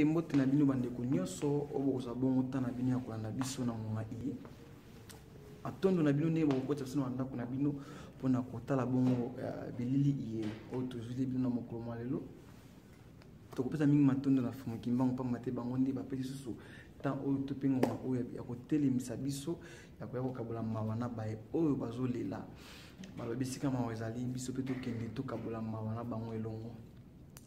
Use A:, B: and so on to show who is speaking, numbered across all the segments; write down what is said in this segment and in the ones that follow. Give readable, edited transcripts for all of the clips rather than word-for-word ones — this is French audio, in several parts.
A: mbote na bino bandeko nyonso obokoza bongo tana bino ya kolanda biso na ngonga iye atondo na bino ne bokota biso na ndako na bino mpona kotala bongo bilili iye oyo tozwili bino na mokolo mwa lelo tokopesa mingi matondo na fumuki mbango pamba te bango nde bapesi susu tant oyo to mpe ngonga oyo ya kotelemisa biso ya koya kokabola mawa na baye oyo bazolela balobi esika mawa ezali biso mpe tokende tokabola mawa na bango elongo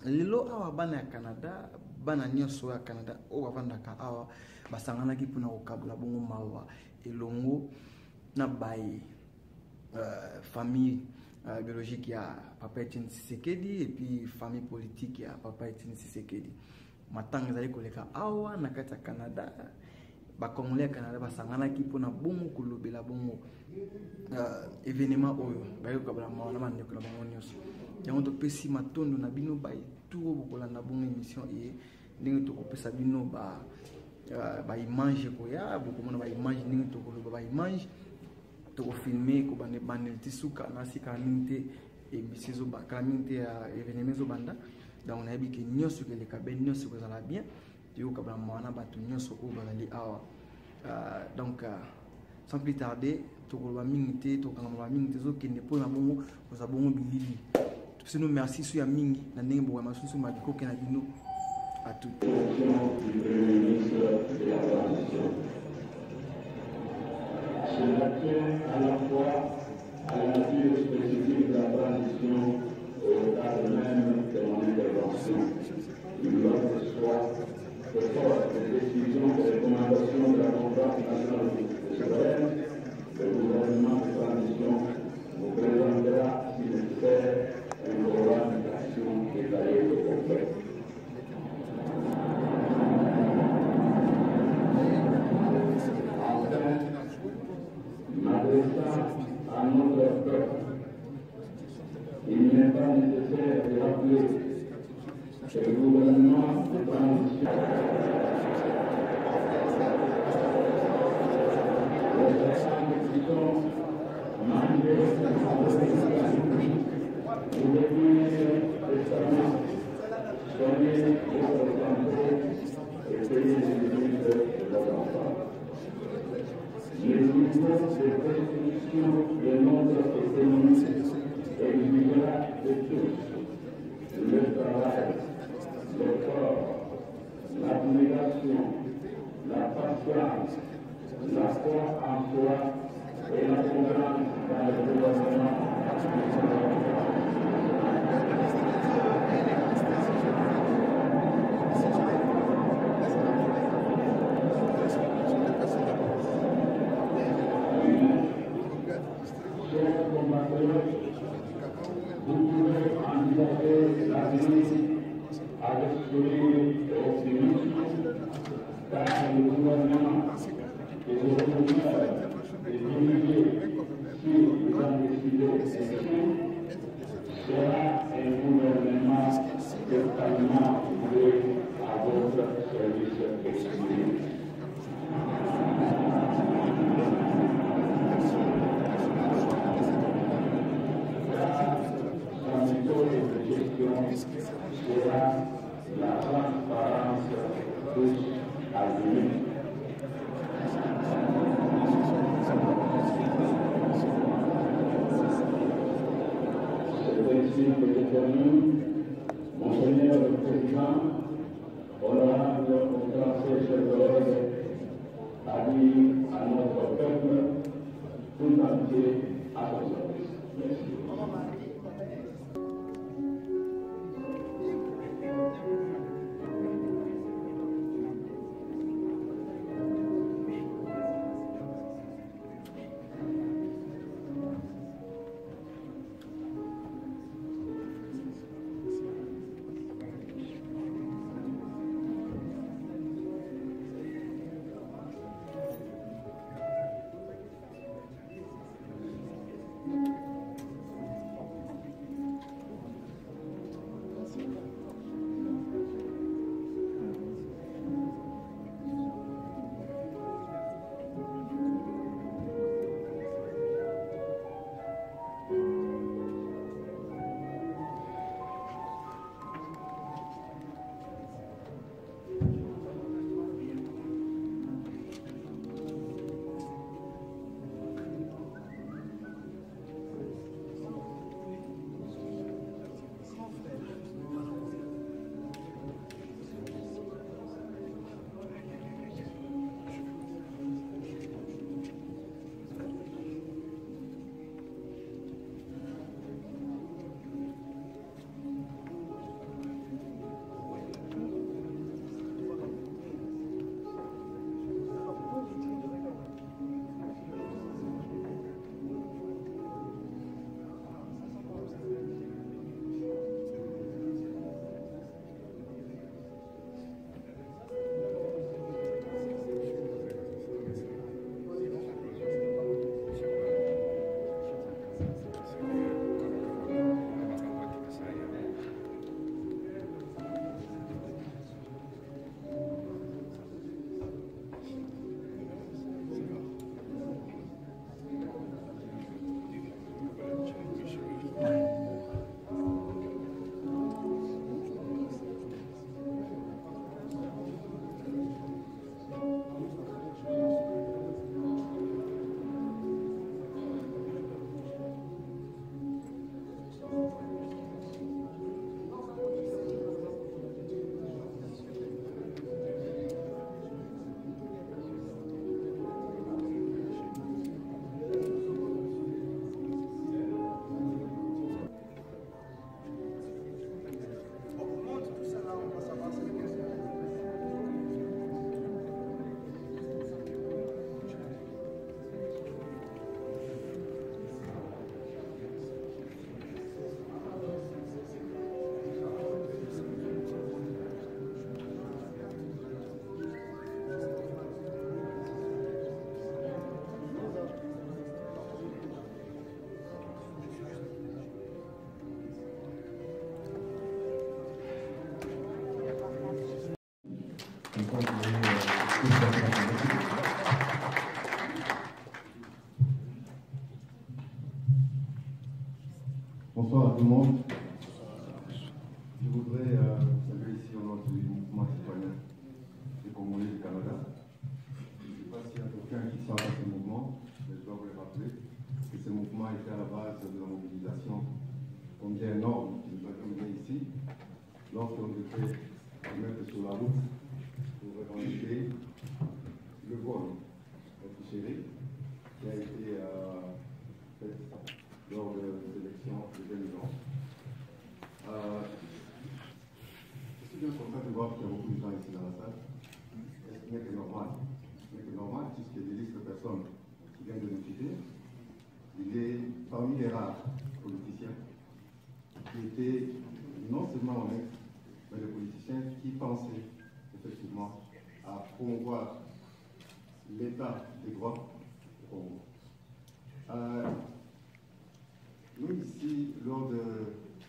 A: lelo awa bana ya Canada bana nyonso ya Canada oyo bavandaka awa basanganaki mpona kokabola bongo mawa elongo na baye famille biologique ya Papa Etienne Tshisekedi et puis famille politique ya Papa Etienne Tshisekedi matanga ezali koleka awa na kati ya Canada bakongolais ya Canada basanganaki mpona bongo kolobela bongo événement oyo baye kokabola mawa na bandeko na bango nyonso yango topesi matondo na bino baye tout bokolanda bongo émission ye ndenge tokopesa bino ba image koya bokomona ba image ndenge tokoloba ba image tokofilme ko bane tisuka na sika minute émission zo bakala minute ya événement zo banda donc na yebiki nyonso keleka ben nyonso kozala bien tokabala mwana bato nyonso ko bazali awa donc sans plus tarder tokoloba minute tokangama minute zo kende pona bongo koza bongo bilili. Nous merci sur Yamingi, na ndenge bo ma susu ma diko kena bino à tout.
B: À la fois à la nature spécifique de la transition au cadre même de mon intervention. Il doit que ce soit de force de décision et recommandations de la conférence nationale de souveraine, le gouvernement de transition vous présentera, si nécessaire, un programme d'action détaillé et complet. M'adressant à notre peuple, il n'est pas nécessaire de rappeler que le gouvernement de transition pour devenir récemment soigner votre santé et payer les limites de vos enfants. Les niveaux de restriction de notre économie exigera de tous le travail, le corps, l'abnégation, la patience, la foi en soi et la confiance dans le gouvernement. Vous pouvez envisager l'avenir avec sourire et optimisme, car le gouvernement et le gouvernement est dirigé sur les ambitieux sera un gouvernement totalement voué à votre service exclusif. Sera la transparence tous à venir. C'est ainsi que je termine, Monseigneur le Président, honorable au Conseil chef de l'ordre, a dit à notre peuple tout entier à son service. Merci.
C: Bonsoir à tout le monde. Je voudrais saluer ici au nom du mouvement citoyen des Congolais du Canada. Je ne sais pas s'il y a quelqu'un qui sort de ce mouvement, mais je dois vous le rappeler que ce mouvement était à la base de la mobilisation combien énorme qui nous a conduit ici, lorsqu'on devait se mettre sur la route pour revendiquer le vol chéri qui a été fait lors des élections de 2011. Je suis bien content de voir qu'il y a beaucoup de gens ici dans la salle. Ce n'est que normal. Ce n'est que normal, puisqu'il y a des listes de personnes qui viennent de nous quitter. Il est parmi les rares politiciens qui étaient non seulement honnêtes, mais des politiciens qui pensaient effectivement à promouvoir l'état des droits au Congo. Nous, ici, lors de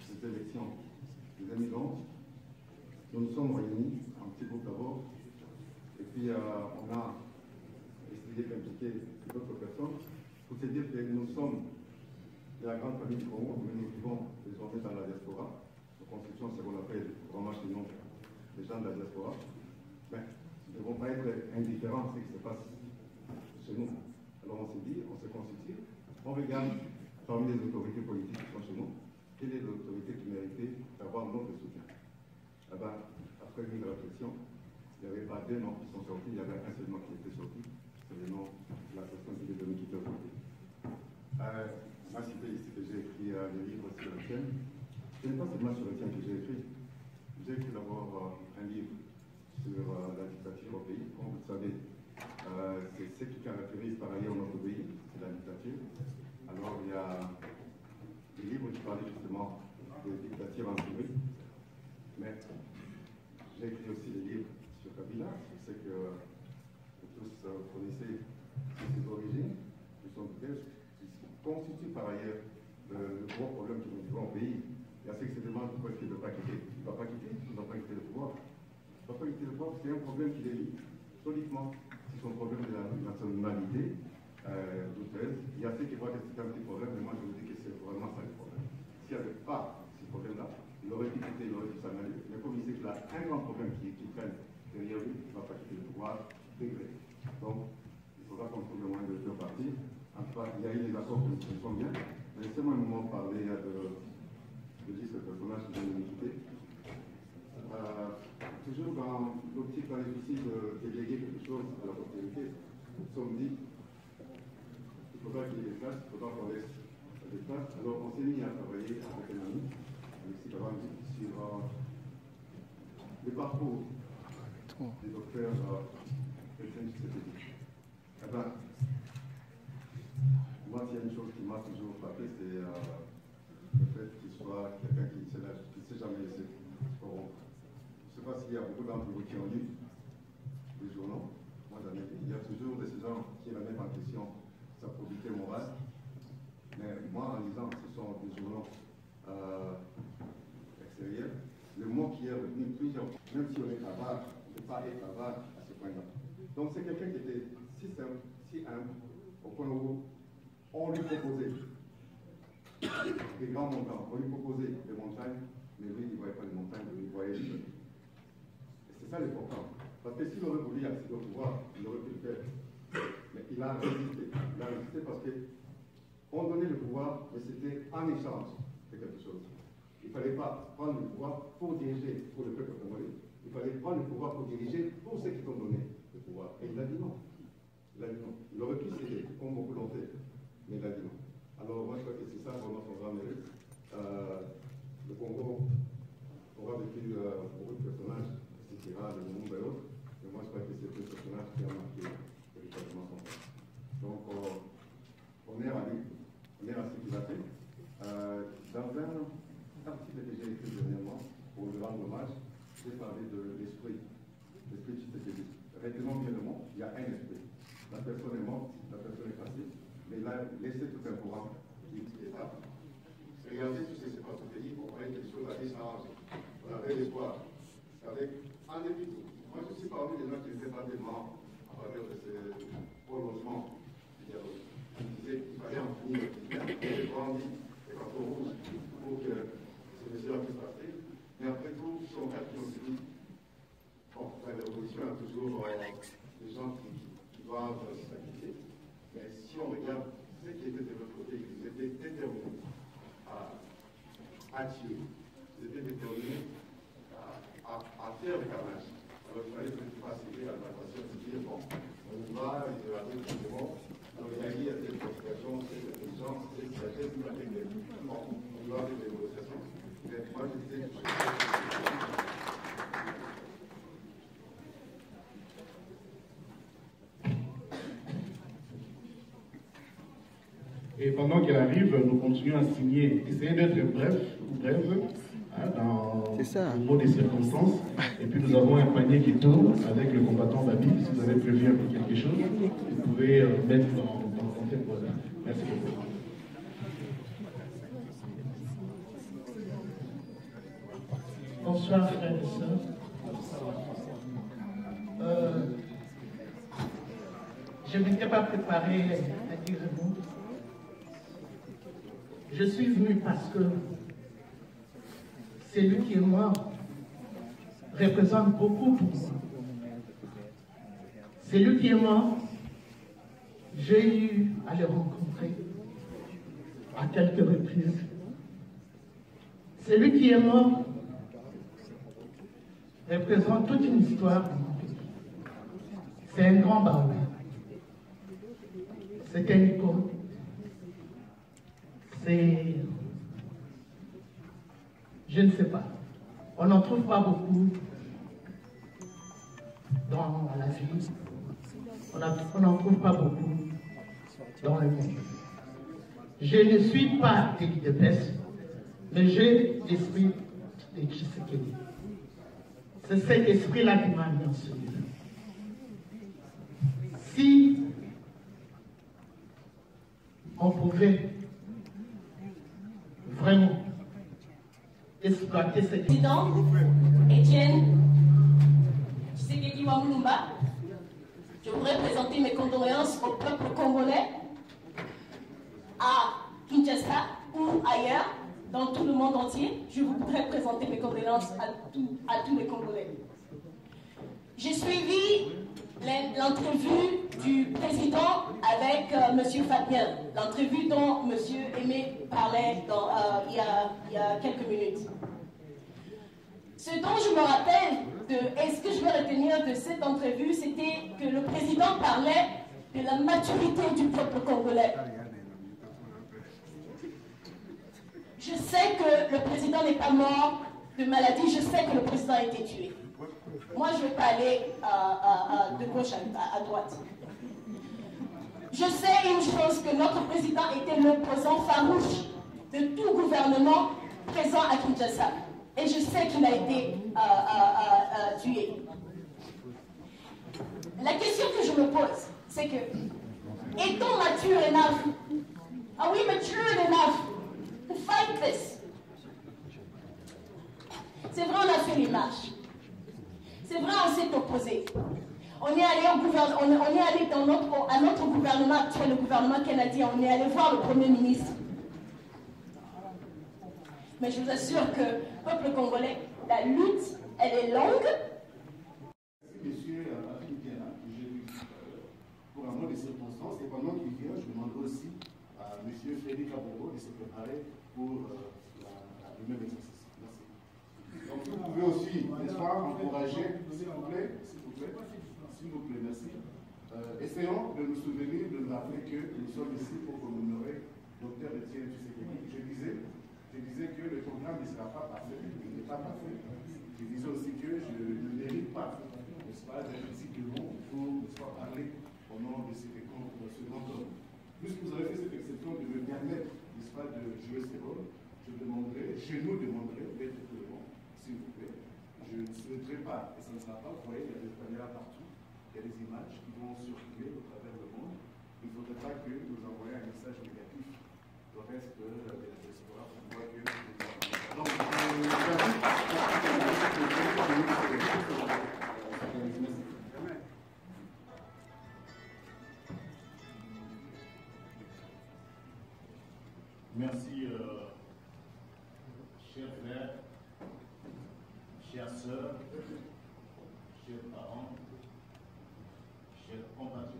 C: cette élection de 2011, nous nous sommes réunis, un petit groupe d'abord, et puis on a essayé d'impliquer d'autres personnes pour se dire que nous sommes de la grande famille du Congo, mais nous vivons désormais dans la diaspora. Nous constituons ce qu'on appelle vraiment chez nous les gens de la diaspora. Mais nous ne devons pas être indifférents à ce qui se passe chez nous. Alors on s'est dit, on se constitue, on regarde parmi les autorités politiques qui sont chez nous, quelle est l'autorité qui méritait d'avoir notre soutien. Eh bien, après une réflexion, il n'y avait pas deux noms qui sont sortis, il y avait un seul nom qui était sorti, c'est le nom de la personne qui est devenue qui était aujourd'hui. Ma cité ici que j'ai écrit des livres sur le thème. Ce n'est pas seulement sur le thème que j'ai écrit. J'ai écrit d'abord un livre sur la dictature au pays. Comme vous le savez, c'est ce qui caractérise par ailleurs notre pays, c'est la dictature. Alors il y a des livres qui parlaient justement de dictature en Syrie. Mais j'ai écrit aussi des livres sur Kabila. Je sais que vous tous connaissez ses origines, qui sont belges, constitue par ailleurs le gros problème que nous vivons au pays. Il y a ceux qui se demandent pourquoi il ne veut pas quitter. Il ne va pas quitter, il ne va pas quitter le pouvoir. Il ne va pas quitter le pouvoir, c'est un problème qui est lié soliquement. C'est son problème de la nationalité douteuse. Il y a ceux qui voient que c'est un petit problème, mais moi je vous dis que c'est vraiment ça le problème. S'il n'y avait pas ce problème-là, il aurait pu quitter, il aurait pu s'en aller. Mais comme il sait qu'il a un grand problème qui traîne derrière lui, il ne va pas quitter le pouvoir, degré. Donc, il faudra qu'on trouve le moyen de faire partir. En tout cas, il y a eu des accords qui sont bien. Mais laissez-moi un moment parler de ce personnage qui vient de nous quitter. Toujours dans l'optique d'un difficile de déléguer quelque chose à la postérité, nous sommes dit qu'il faudra qu'il y ait des places, il faudra qu'on laisse des places. Alors on s'est mis à travailler avec un ami, Alexis Cavandi, sur le parcours du docteur Chrétien Tshisekedi. Eh bien, moi, il y a une chose qui m'a toujours frappé, c'est le fait qu'il soit quelqu'un qui ne s'est jamais laissé corrompre. Je ne sais pas s'il y a beaucoup d'entre vous qui ont lu les journaux. Moi, j'en ai lu. Il y a toujours de ces gens qui remettent en question sa probité morale. Mais moi, en lisant, ce sont des journaux extérieurs. Le mot qui est retenu plusieurs, même si on est avare, on ne peut pas être avare à ce point-là. Donc, c'est quelqu'un qui était si simple, si humble, au point où on lui proposait des grands montants, on lui proposait des montagnes, mais lui, il ne voyait pas les montagnes, lui, il voyait les choses. Et c'est ça l'important. Parce que s'il aurait voulu accéder au pouvoir, il aurait pu le faire. Mais il a résisté. Il a résisté parce qu'on donnait le pouvoir, mais c'était en échange de quelque chose. Il ne fallait pas prendre le pouvoir pour diriger pour le peuple congolais. Il fallait prendre le pouvoir pour diriger pour ceux qui t'ont donné le pouvoir. Et il a dit non. Il a dit non. Il aurait pu céder, comme beaucoup l'ont fait. Mais il a dit non. Alors moi je crois que c'est ça vraiment son grand mérite. Le Congo aura vécu beaucoup de personnages, etc., de Lumumba et autres, mais moi je crois que c'est le personnage qui a marqué véritablement son temps. Donc on est à lui, on est à ce qu'il a fait. Dans un article que j'ai écrit dernièrement, pour lui rendre hommage, j'ai parlé de l'esprit Tshisekedi. Retenons bien le mot, il y a un esprit. La personne est morte, la personne est passée, mais il a laissé tout un courant qui est là. Regardez tout ce qui se passe au pays, on voyait que les choses allaient s'arranger. On avait l'espoir. En dépit de tout. Moi, je aussi parmi les gens qui n'étaient pas tellement en faveur de ce prolongement du dialogue. Ils disaient qu'il fallait en finir, les grandis, les cartons rouges, pour que ces mesures puissent passer. Mais après tout, ils sont quatre qui ont dit, bon, l'opposition a toujours des gens qui doivent s'acquitter. Mais si on regarde ce qui était de l'autre côté, ils étaient déterminés à tuer. Ils étaient déterminés à faire le carnage. Alors il fallait que tu fasses aider à l'administration de dire, bon, on va les évaluer justement, donc il y a des provocations, des intelligences, des stratégies, bon, on doit avoir des négociations. Mais moi je disais que
D: et pendant qu'elle arrive, nous continuons à signer, essayer d'être bref dans le mot des circonstances. Et puis nous avons un panier qui tourne avec le combattant Babi. Si vous avez prévu un peu quelque chose, vous pouvez mettre dans le contexte. Voilà. Merci beaucoup.
E: Bonsoir frères et sœurs. Je ne m'étais pas préparé à dire un mot. Je suis venu parce que celui qui est mort représente beaucoup pour moi. Celui qui est mort, j'ai eu à le rencontrer à quelques reprises. Celui qui est mort représente toute une histoire de mon pays. C'est un grand baoulé. C'est un icône. C'est... Je ne sais pas. On n'en trouve pas beaucoup dans la vie. On n'en trouve pas beaucoup dans le monde. Je ne suis pas Télé de Pes, mais j'ai l'esprit de Tshisekedi. C'est cet esprit-là qui m'a mis en ce lieu. Si on pouvait vraiment exploiter cette...
F: Président Etienne Tshisekedi Wamulumba, je voudrais présenter mes condoléances au peuple congolais, à Kinshasa ou ailleurs, dans tout le monde entier. Je voudrais présenter mes condoléances à tous les Congolais. J'ai suivi l'entrevue du président avec M. Fabien, l'entrevue dont M. Aimé parlait il y a quelques minutes. Ce dont je me rappelle, et ce que je vais retenir de cette entrevue, c'était que le président parlait de la maturité du peuple congolais. Je sais que le président n'est pas mort de maladie, je sais que le président a été tué. Moi, je ne vais pas aller de gauche à droite. Je sais une chose, que notre président était l'opposant farouche de tout gouvernement présent à Kinshasa. Et je sais qu'il a été tué. La question que je me pose, c'est que, est-on mature enough? Are we mature enough to fight this? C'est vrai, on a fait les marches. C'est vrai, on s'est opposé. On est allé à notre gouvernement actuel, le gouvernement canadien. On est allé voir le Premier ministre. Mais je vous assure que, peuple congolais, la lutte, elle est longue.
G: Monsieur Africain, que j'ai vu pour un mot de circonstances, et pendant qu'il vient, je demanderai aussi à monsieur Frédéric Abogo de se préparer pour le même exercice. Merci. Donc vous pouvez aussi, n'est-ce pas, encourager, s'il vous plaît, merci. Essayons de nous souvenir, de nous rappeler que nous sommes ici pour commémorer Dr Etienne Tshisekedi. Je disais que le programme ne sera pas parfait, il n'est pas parfait. Je disais aussi que je ne mérite pas, n'est-ce pas, d'être ici devant pour, n'est-ce pas, parler au nom de ce grand homme. Puisque vous avez fait cette exception de me permettre, n'est-ce pas, de jouer ce rôle, je nous demanderai d'être devant, s'il vous plaît. Je ne souhaiterais pas, et ça ne sera pas, vous voyez, il y a des caméras partout, il y a des images qui vont circuler au travers le monde. Il ne faudrait pas que nous envoyions un message négatif au reste de la diaspora pour voir que nous avons... Donc, Merci, chers frères, chères sœurs, chers parents, chers compatriotes.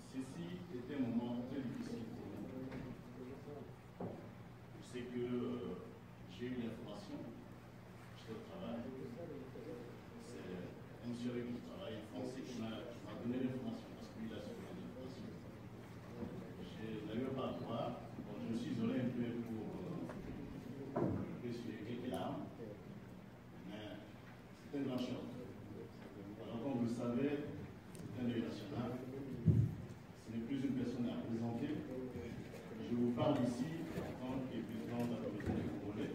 G: Ceci est un moment très difficile pour nous. Je sais que j'ai eu l'information, j'étais au travail. C'est un monsieur avec qui je travaille, un Français, qui m'a donné l'information parce qu'il a suivi l'information. Je n'avais pas à voir. Bon, je me suis isolé un peu pour essuyer quelques larmes, mais c'est une grande chose. Alors, comme vous le savez, c'est un deuil national. Ce n'est plus une personne à représenter. Je vous parle ici en tant que président de la communauté des Congolais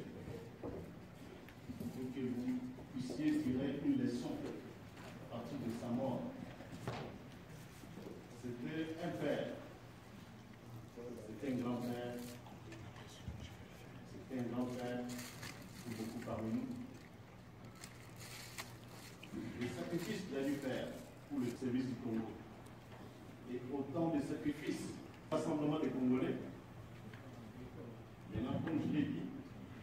G: pour que vous puissiez tirer une leçon à partir de sa mort. C'était un père, c'était un grand-père, c'était un grand-père pour beaucoup parmi nous. Les sacrifices qu'il a dû faire pour le service du Congo et autant de sacrifices, rassemblement des Congolais. Maintenant, comme je l'ai dit,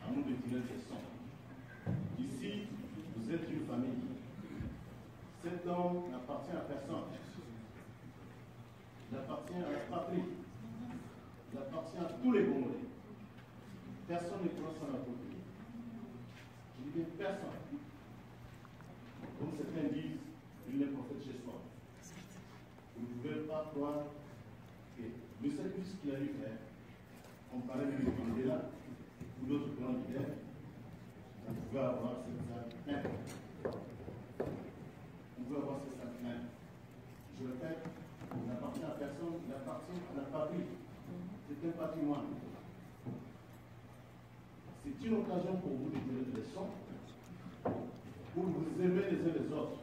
G: à nous de tirer des leçons. Ici, vous êtes une famille. Cet homme n'appartient à personne. Il appartient à la patrie. Il appartient à tous les Congolais. Personne ne croit sans la patrie. Je dis bien personne. Comme certains disent, il est prophète chez soi. Vous ne pouvez pas croire que le sacrifice qu'il a dû faire, on parlait de Mandela ou d'autres grands leaders, on pouvait avoir cette sainte. On pouvait avoir cette sainte. Je le répète, il n'appartient à personne, il appartient à la patrie. C'est un patrimoine. C'est une occasion pour vous de tirer des leçons, pour vous aimer les uns les autres.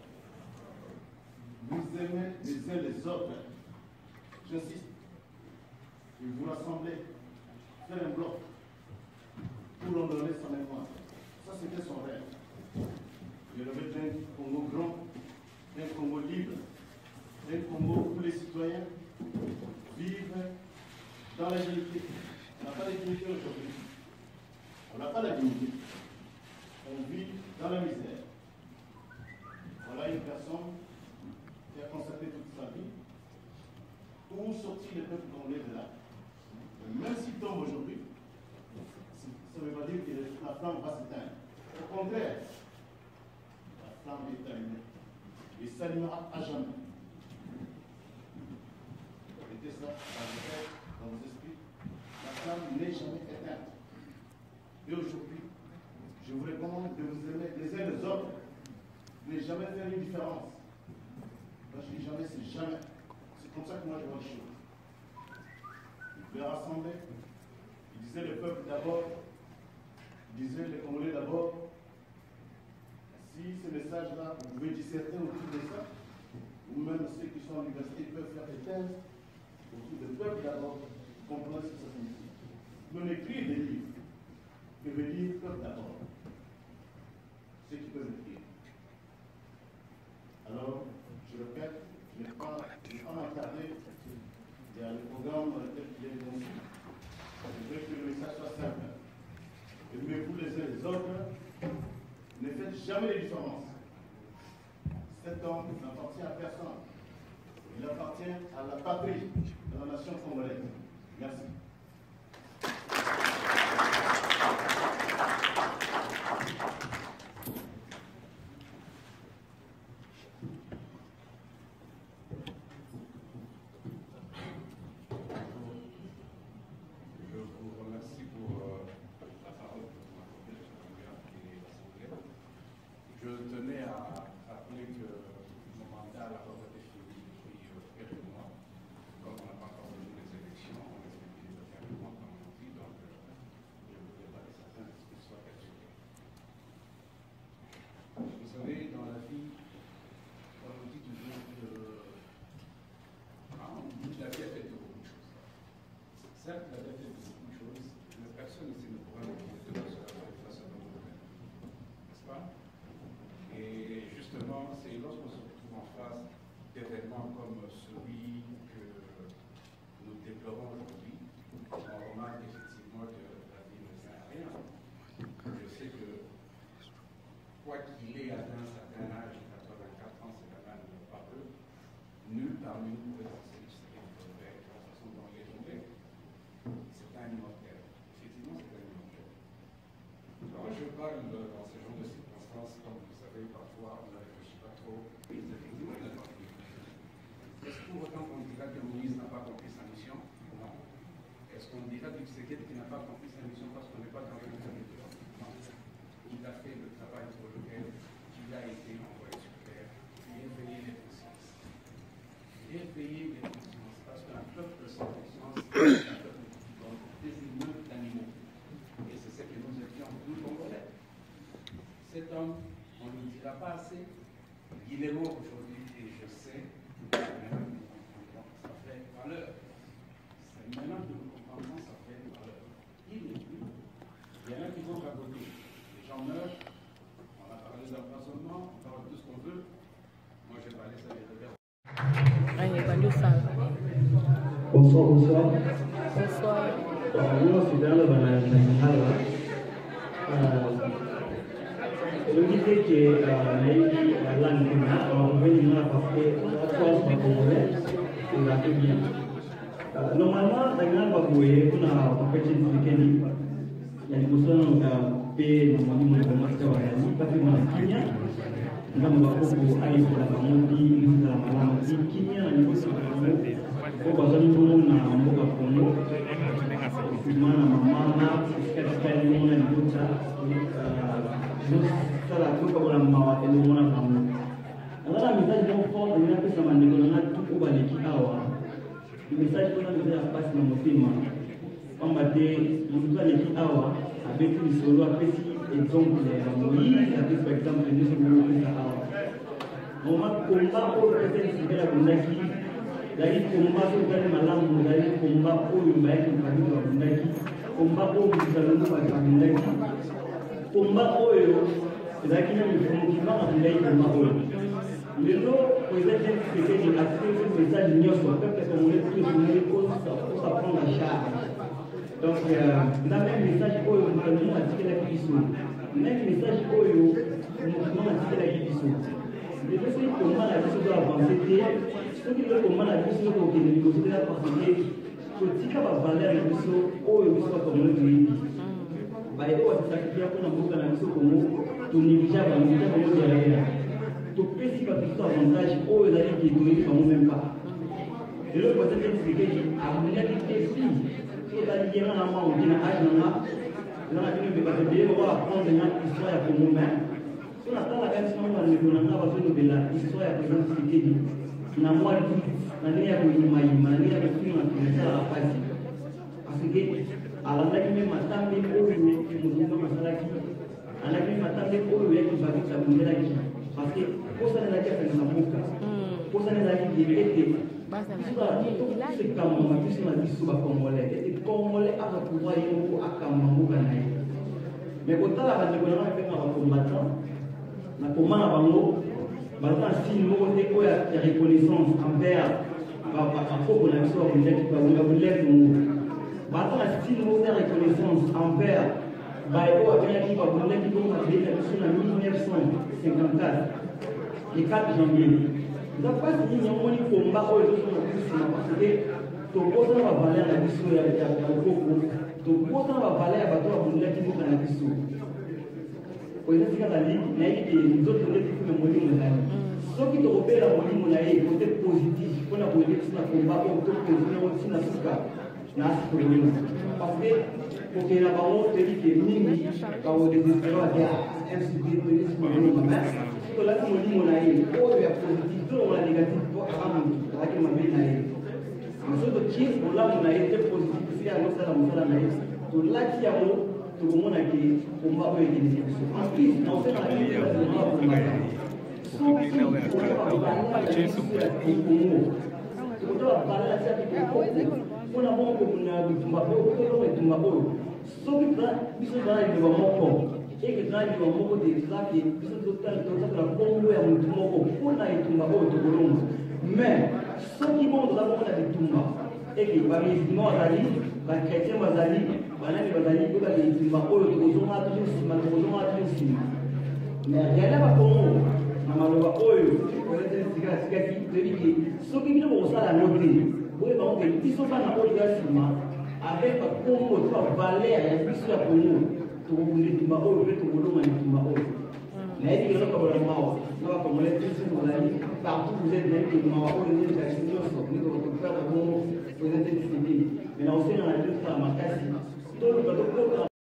G: Vous aimez les uns les autres. J'insiste. Et vous rassemblez, faire un bloc pour honorer sa mémoire. Ça, c'était son rêve. Il rêvait d'un Congo grand, d'un Congo libre, d'un Congo où les citoyens vivent dans la dignité. On n'a pas de dignité aujourd'hui. On n'a pas la dignité. On vit dans la misère. Voilà une personne qui a consacré toute sa vie pour sortir les peuples congolais de là. Même s'il tombe aujourd'hui, ça ne veut pas dire que la flamme va s'éteindre. Au contraire, la flamme est allumée. Et s'allumera à jamais. Mettez ça dans vos esprits. La flamme n'est jamais éteinte. Et aujourd'hui, je vous recommande de vous aimer les uns les autres. Ne jamais faire une différence. Quand je dis jamais, c'est jamais. C'est comme ça que moi je vois les choses. Il pouvait rassembler. Il disait le peuple d'abord. Il disait les Congolais d'abord. Si ce message-là, vous pouvez disserter autour de ça, ou même ceux qui sont à l'université peuvent faire des thèses autour du peuple d'abord, comprendre ce que ça signifie. Non écrire des livres, mais veut dire peuple d'abord. Ceux qui peuvent écrire. Alors, je répète, je ne vais pas m'attarder. Il y a le programme tel qu'il est conçu. Je veux que le message soit simple. Aimez-vous les uns les autres. Ne faites jamais les différences. Cet homme n'appartient à personne. Il appartient à la patrie, à la nation congolaise. Merci.
H: Je tenais à rappeler que mon mandat a été fini depuis quelques mois. Comme on n'a pas encore tenu les élections, on a expliqué quelques mois comme on dit, donc je ne voudrais pas que certains esprits soient perturbés. Vous savez, dans la vie, on nous dit toujours que la vie a fait de beaucoup de choses. Certes, la vie a fait de beaucoup de choses, mais personne ici ne pourra le dire de façon n'est-ce pas? Et justement, c'est lorsqu'on se retrouve en face d'événements comme celui que nous déplorons pleurons aujourd'hui, on remarque effectivement que la vie ne sert à rien. Je sais que, quoi qu'il ait atteint un certain âge, 84 ans, c'est quand même pas peu, nul parmi nous pouvait penser que c'était la façon dont il est tombé. C'est un immortel. Effectivement, c'est un immortel. Quand je parle dans ce genre de circonstances, comme vous savez, parfois on ne réfléchit pas trop. Oui, effectivement, il n'a pas compris. Est-ce pour autant qu'on dira que Moïse n'a pas compris sa mission? Non. Est-ce qu'on dira que Tshisekedi qui n'a pas compris sa mission parce qu'on n'est pas dans le même temps? Non. Il a fait le travail pour lequel il a été envoyé sur terre. Réveiller les consciences. Réveiller les consciences. Parce qu'un peuple sans conscience, c'est un peuple qui donne des immeubles d'animaux. Et c'est ce que nous étions, nous, Congolais. Cet homme, on ne le dira pas assez. Il est mort aujourd'hui et je sais que maintenant que nous comprendrons, ça fait valeur. C'est maintenant que nous comprendrons, ça fait valeur. Il n'est plus. Il y en a qui vont raconter. Les gens meurent. On a parlé d'empoisonnement, on parle de tout ce qu'on veut. Moi, j'ai parlé ça des rebelles.
I: Bonsoir, bonsoir.
F: Bonsoir.
I: Moi, c'est dans le national. Le guide qui est la langue on va venir parce que la France va congolais, c'est la plus bien. Normalement, dans le Baboué, on a fait une séquelle. Il y a des personnes qui ont payé le monde de master parce que on a Kenya. Nous avons beaucoup aller pour la Bamouti, nous avons la Bamouti, Kenya, au niveau de la au besoin de nous, on a un peu de Congo. Effectivement, la maman, c'est ce qu'elle fait, nous, on a une autre. La kuka kuna mawake ndio mwana pamoja. Ngala message ndio kwa ndio pesa mandiko na tuko baliki hawa. Message kuna ndio basi na mtima. Kwamba de mtu aliki hawa abeti nisolo apesi exemple ya Moïse avec par exemple ndio sio pesa hawa. Mama komba ko pesa sikela kundaki. Dari komba ko kale malamu dari komba ko yumbaiki kabisa kundaki. Komba ko msalungu kwa kundaki. Komba oyo lakini mfumukima ndai komba oyo lelo koza tete ni accès message nyoso pepe comme les tout les causes ça prend la charge donc na même message oyo mfumukima atikela kiso même message oyo mfumukima atikela kiso lelo c'est komba la kiso doit avancer ce qui le komba la kiso ko ke ni koza la parce que kotika ba valeur kiso oyo biso comme le dit bayo watakia kuna mbuga na biso komo tunibisha banguta pamoja na yeye tupesi kabisa avantage oyo ezali kitoi kamo même pas lelo kwa tete sikeki amunya kitesi totali yenga na mwa ngina ajana na kini bibate bebo wa prendre na histoire ya Congo même sona tala kanisa mwa ni kuna ngaba teno bela histoire ya Congo sikeki na mwa na nini ya kunyima na nini ya kunyima na la pasi parce que alanda kimi matambi oyo muzungu masalaki alaki matambi oyo yaki bakisa bundelaki parce que kosa na yaki afanya muka kosa na yaki dilete basa na c'est comme ma puce na biso ba congolais et congolais aka pouvoir yoko akamba muka na ye mais kotala ba ndeko na pe ba combattant na komana bango baza signe moko te oyo ya reconnaissance envers ba koko na biso ba bundaki ba bulete mu bato na style de reconnaissance envers Baïko a bien dit qu'on a dit qu'on a fait en 1954, le 4 janvier. Nous avons pas dit qu'on a dit qu'on a parce que tout le monde va valer la mission de la Coco, tout le monde va valer la bateau à Bundaki pour la mission. Pour les gens qui nous autres, nous avons fait le ceux qui te repèrent la monnaie, côté positif, qu'on a voulu que ça combat au tout positif, aussi na parce que pour que la parole te dit que Nini, quand on désespère, il y a un sujet de l'esprit. Donc là, comme on dit, on a eu, oh, il y a positif, tout on a négatif, pour avant, là, qui m'a bien aidé. Mais ce qui est, on l'a, on a été positif, c'est à l'autre, ça l'a naïf. Donc là, qui a mot, tout le monde a dit, on va être des discussions. En plus, on fait la vie, on va pour la vie. Sauf si, on va parler de la vie, on doit parler de la vie, on a beaucoup de tumbapo soki biso zala liloba moko eke zala liloba moko te ezalaki biso tozakela bongo ya motu moko mpona etumba oyo tokolonga mais soki bongo toza bongo na bitumba et que parmi les musulmans bazali ba chrétiens bazali banani bazali ko ba ndima oyo tozonga toujours sima mais rien ba Congo na maloba oyo peut-être sikaki tebiki soki bino bosala note boye ba ko biso bana oyo ya sima avec ba Congo to valeur ya biso ya Congo to ndima oyo pe to bolonga ndima oyo na hivi ndio kwa mao na kwa mole tisi molani partout vous êtes même que mao oyo ni ka sinyo so ni ko kwa Congo peut-être mais na aussi na la lutte à makasi to le